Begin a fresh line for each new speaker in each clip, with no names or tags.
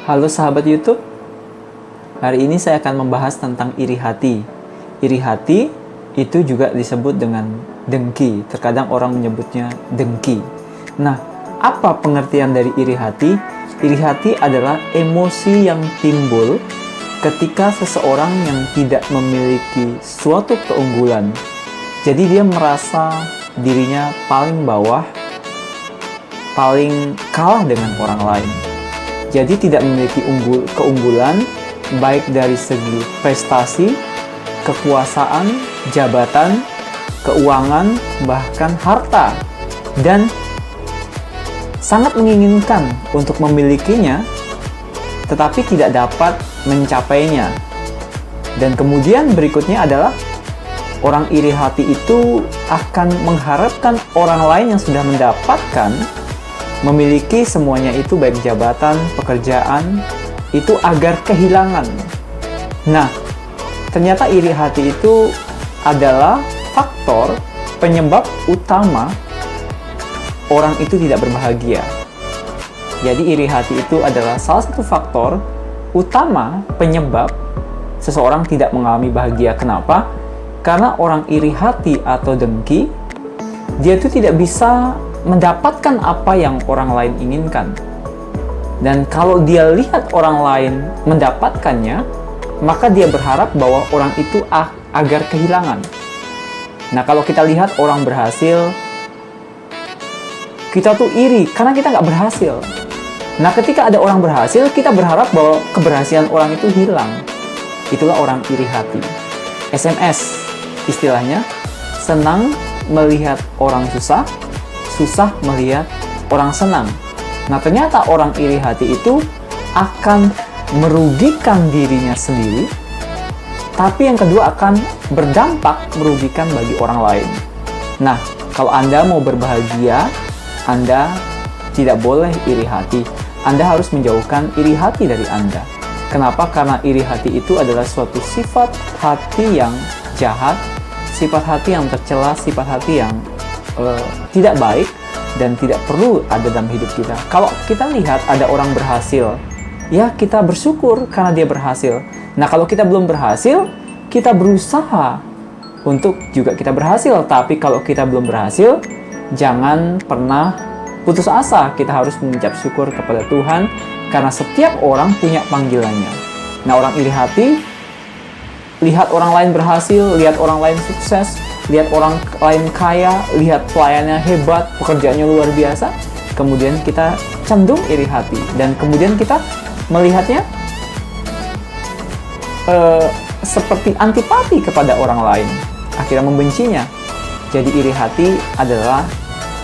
Halo sahabat YouTube, hari ini saya akan membahas tentang iri hati. Iri hati itu juga disebut dengan dengki, terkadang orang menyebutnya dengki. Nah, apa pengertian dari iri hati? Iri hati adalah emosi yang timbul ketika seseorang yang tidak memiliki suatu keunggulan. Jadi dia merasa dirinya paling bawah, paling kalah dengan orang lain. Jadi tidak memiliki keunggulan baik dari segi prestasi, kekuasaan, jabatan, keuangan, bahkan harta, dan sangat menginginkan untuk memilikinya, tetapi tidak dapat mencapainya. Dan kemudian berikutnya adalah orang iri hati itu akan mengharapkan orang lain yang sudah mendapatkan memiliki semuanya itu, baik jabatan, pekerjaan, itu agar kehilangan. Nah, ternyata iri hati itu adalah faktor penyebab utama orang itu tidak berbahagia. Jadi iri hati itu adalah salah satu faktor utama penyebab seseorang tidak mengalami bahagia. Kenapa? Karena orang iri hati atau dengki, dia itu tidak bisa mendapatkan apa yang orang lain inginkan. Dan kalau dia lihat orang lain mendapatkannya, maka dia berharap bahwa orang itu agar kehilangan. Nah, kalau kita lihat orang berhasil, kita tuh iri karena kita nggak berhasil. Nah, ketika ada orang berhasil, kita berharap bahwa keberhasilan orang itu hilang. Itulah orang iri hati. SMS istilahnya, senang melihat orang susah, susah melihat orang senang. Nah, ternyata orang iri hati itu akan merugikan dirinya sendiri, tapi yang kedua akan berdampak merugikan bagi orang lain. Nah, kalau Anda mau berbahagia, Anda tidak boleh iri hati. Anda harus menjauhkan iri hati dari Anda. Kenapa? Karena iri hati itu adalah suatu sifat hati yang jahat, sifat hati yang tercela, sifat hati yang tidak baik dan tidak perlu ada dalam hidup kita. Kalau kita lihat ada orang berhasil, ya kita bersyukur karena dia berhasil. Nah, kalau kita belum berhasil, kita berusaha untuk juga kita berhasil. Tapi kalau kita belum berhasil, jangan pernah putus asa. Kita harus mengucap syukur kepada Tuhan karena setiap orang punya panggilannya. Nah, orang iri hati lihat orang lain berhasil, lihat orang lain sukses, lihat orang lain kaya, lihat pelayannya hebat, pekerjaannya luar biasa, kemudian kita cenderung iri hati, dan kemudian kita melihatnya seperti antipati kepada orang lain, akhirnya membencinya. Jadi iri hati adalah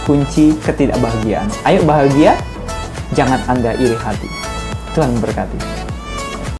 kunci ketidakbahagiaan. Ayo bahagia, jangan Anda iri hati. Tuhan memberkati.